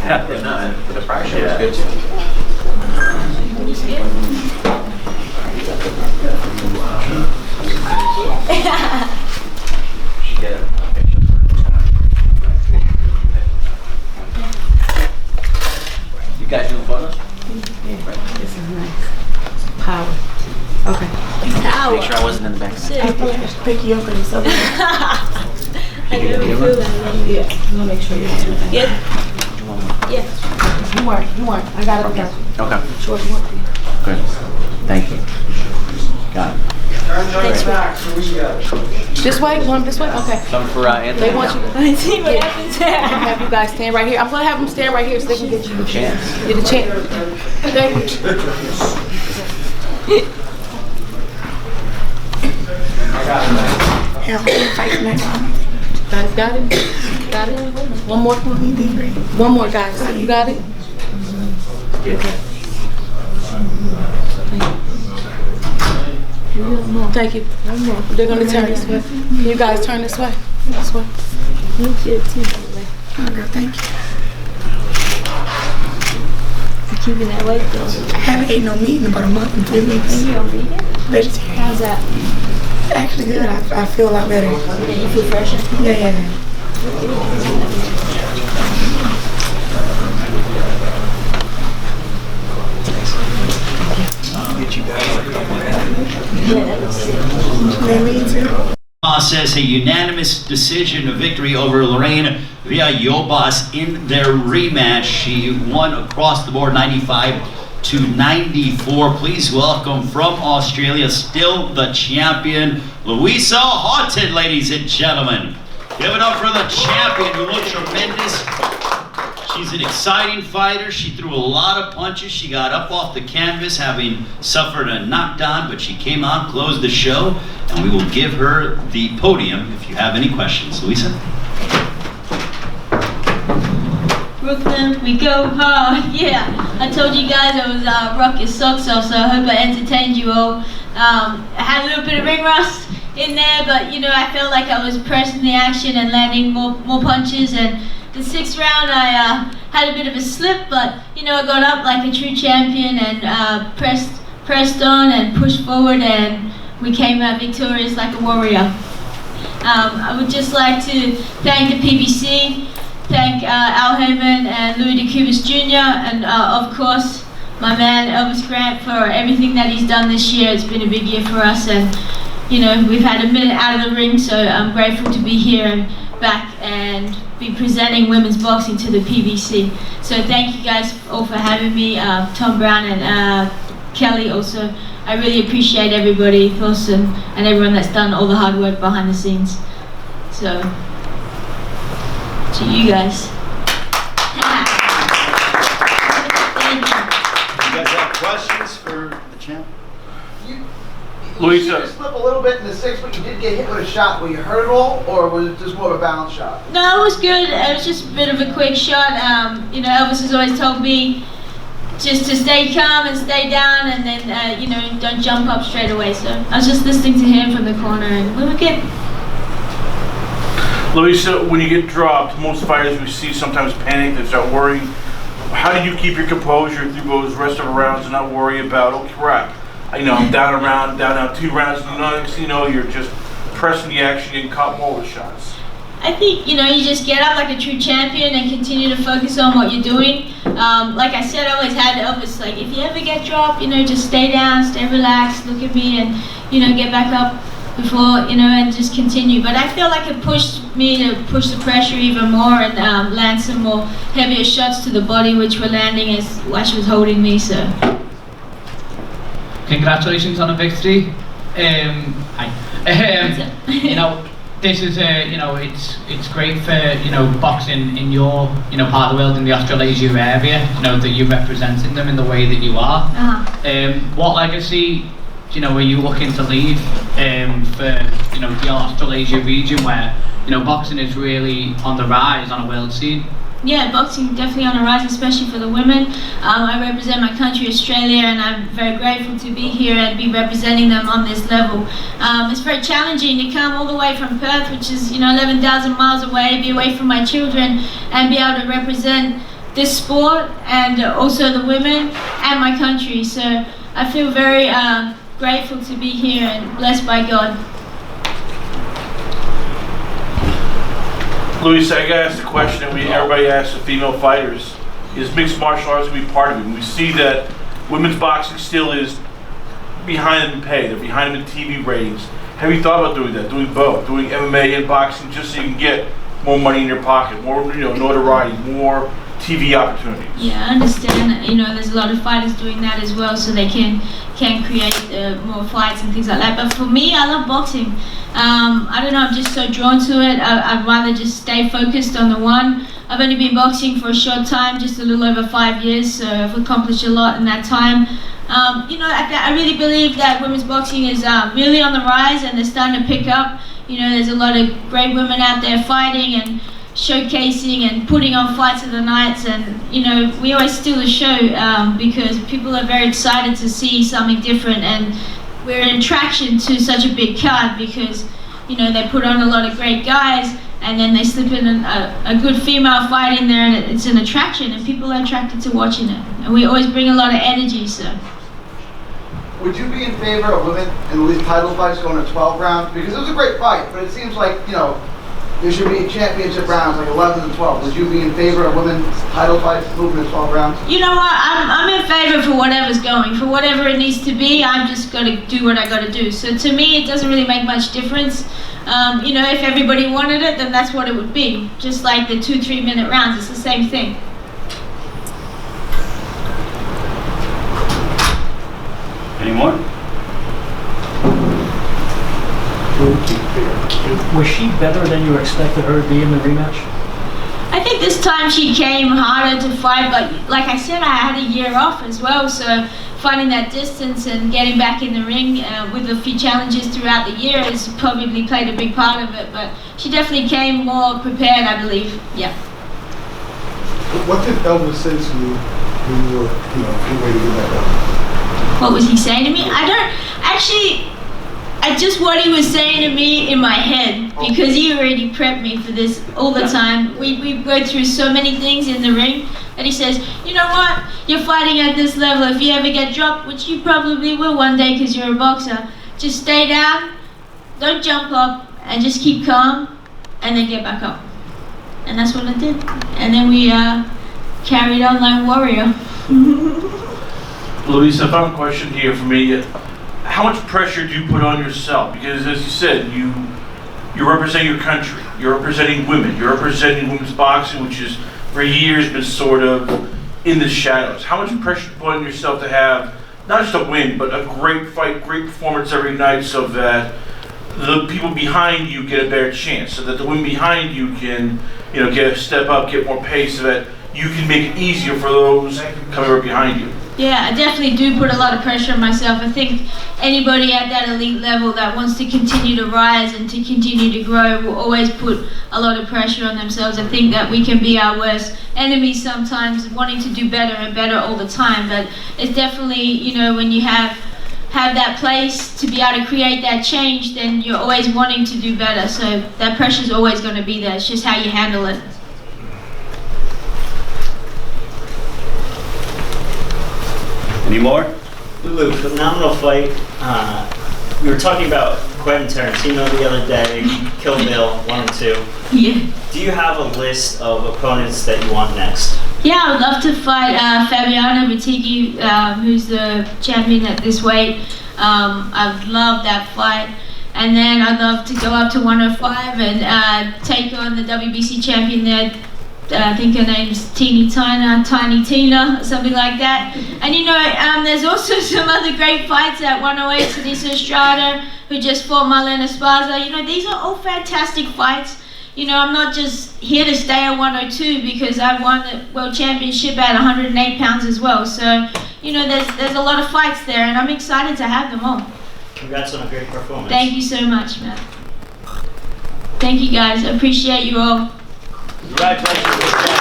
Yeah, no, and the prior show was good too. You guys doing photos? Yeah, this is nice. Power. Okay. Power. Make sure I wasn't in the back. I feel like I should pick you up and something. I can really feel that. Yeah. I'm gonna make sure you're in the back. Yeah. Yeah. You weren't. I got it. Okay. Okay. Sure, you want to. Good. Thank you. Got it. Thanks. This way? You want this way? Okay. Something for Anthony? They want you to see what happens. I'm gonna have you guys stand right here. I'm gonna have them stand right here so they can get you the chance. Get a chance. Thank you. Fight next. Guys, got it? Got it? One more. One more, guys. You got it? Okay. Thank you. One more. They're gonna turn this way. You guys turn this way. This way. Thank you. Okay, thank you. You keeping that weight though? I haven't ate no meat in about a month and 3 weeks. You don't vegan? Vegetarian. How's that? Actually good. I feel a lot better. Yeah, you feel fresher? Yeah. Yeah, that looks sick. Me too. Says a unanimous decision, a victory over Lorraine Villalobos in their rematch. She won across the board 95-94. Please welcome from Australia, still the champion, Louisa Hawton, ladies and gentlemen. Give it up for the champion who looked tremendous. She's an exciting fighter. She threw a lot of punches. She got up off the canvas having suffered a knockdown, but she came out, closed the show, and we will give her the podium if you have any questions. Louisa? Brooklyn, we go hard. Yeah, I told you guys I was rock your socks off, so I hope I entertained you all. I had a little bit of ring rust in there, but you know, I felt like I was pressing the action and landing more punches. And the 6th round, I had a bit of a slip, but you know, I got up like a true champion and pressed on and pushed forward, and we came out victorious like a warrior. I would just like to thank the PBC, thank Al Heyman and Louis DeCubas Jr., and of course my man Elvis Grant for everything that he's done this year. It's been a big year for us, and you know, we've had a minute out of the ring, so I'm grateful to be here and back and be presenting women's boxing to the PBC. So thank you guys all for having me, Tom Brown and Kelly also. I really appreciate everybody, Wilson, and everyone that's done all the hard work behind the scenes. So, to you guys. Thank you. You guys have questions for the champ? Louisa. You slip a little bit in the 6th, but you did get hit with a shot. Were you hurt at all, or was it just more of a balance shot? No, it was good. It was just a bit of a quick shot. You know, Elvis has always told me just to stay calm and stay down, and then you know, don't jump up straight away. So I was just listening to him from the corner, and we were good. Louisa, when you get dropped, most fighters we see sometimes panic, they start worrying. How do you keep your composure through those rest of the rounds and not worry about, oh crap, you know, I'm down a round, down 2 rounds, you know, you're just pressing the action, getting caught more with shots? I think, you know, you just get up like a true champion and continue to focus on what you're doing. Like I said, I always had Elvis, like, if you ever get dropped, you know, just stay down, stay relaxed, look at me, and, you know, get back up before, you know, and just continue. But I feel like it pushed me to push the pressure even more and land some more heavier shots to the body, which were landing as she was holding me, so. Congratulations on the victory. You know, this is you know, it's great for, you know, boxing in your, you know, part of the world, in the Australasia area, you know, that you're representing them in the way that you are. What legacy, you know, are you looking to leave for, you know, the Australasia region where, you know, boxing is really on the rise on a world scene? Yeah, boxing definitely on the rise, especially for the women. I represent my country, Australia, and I'm very grateful to be here and be representing them on this level. It's very challenging to come all the way from Perth, which is, you know, 11,000 miles away, be away from my children, and be able to represent this sport and also the women and my country. So I feel very grateful to be here and blessed by God. Louisa, I gotta ask the question that everybody asks the female fighters: is mixed martial arts gonna be part of it? And we see that women's boxing still is behind in pay. They're behind in TV ratings. Have you thought about doing that? Doing both, doing MMA and boxing, just so you can get more money in your pocket, more notoriety, more TV opportunities? Yeah, I understand. There's a lot of fighters doing that as well, so they can create more fights and things like that. But for me, I love boxing. I don't know, I'm just so drawn to it. I'd rather just stay focused on the one. I've only been boxing for a short time, just a little over 5 years, so I've accomplished a lot in that time. I really believe that women's boxing is really on the rise, and they're starting to pick up. There's a lot of great women out there fighting and showcasing and putting on fights of the nights, and we always steal the show because people are very excited to see something different, and we're an attraction to such a big card because they put on a lot of great guys, and then they slip in a good female fight in there, and it's an attraction, and people are attracted to watching it, and we always bring a lot of energy. So would you be in favor of women in these title fights going to 12 rounds? Because it was a great fight, but it seems like there should be championship rounds like 11 and 12. Would you be in favor of women's title fights moving to 12 rounds? You know what? I'm in favor for whatever's going, for whatever it needs to be. I'm just got to do what I got to do. So to me, it doesn't really make much difference. If everybody wanted it, then that's what it would be. Just like the 2-3 minute rounds, it's the same thing. Any more? Was she better than you expected her to be in the rematch? I think this time she came harder to fight, but like I said, I had a year off as well, so finding that distance and getting back in the ring with a few challenges throughout the year has probably played a big part of it, but she definitely came more prepared, I believe. Yeah. What did Elvis say to you when you were, getting ready to get back up? What was he saying to me? Just what he was saying to me in my head, because he already prepped me for this all the time. We go through so many things in the ring that he says, you know what, you're fighting at this level. If you ever get dropped, which you probably will one day because you're a boxer, just stay down, don't jump up, and just keep calm, and then get back up. And that's what I did. And then we carried on like warrior. Louisa, final question here for me. How much pressure do you put on yourself? Because as you said, you're representing your country, you're representing women, you're representing women's boxing, which is for years been sort of in the shadows. How much pressure do you put on yourself to have not just a win, but a great fight, great performance every night, so that the people behind you get a better chance, so that the women behind you can, get a step up, get more pace, so that you can make it easier for those coming right behind you? Yeah, I definitely do put a lot of pressure on myself. I think anybody at that elite level that wants to continue to rise and to continue to grow will always put a lot of pressure on themselves. I think that we can be our worst enemies sometimes, wanting to do better and better all the time. But it's definitely, when you have that place to be able to create that change, then you're always wanting to do better. So that pressure is always going to be there. It's just how you handle it. Any more? Lulu, phenomenal fight. We were talking about Quentin Tarantino the other day, Kill Bill 1 and 2. Yeah. Do you have a list of opponents that you want next? Yeah, I would love to fight Fabiano Battigui, who's the champion at this weight. I'd love that fight. And then I'd love to go up to 105 and take on the WBC champion there. I think her name's Tiny Tina, something like that. And there's also some other great fights at 108, Denise Estrada, who just fought Marlene Esparza. These are all fantastic fights. I'm not just here to stay at 102 because I won the World Championship at 108 pounds as well. So, there's a lot of fights there, and I'm excited to have them all. Congrats on a great performance. Thank you so much, Matt. Thank you, guys. I appreciate you all. Congratulations.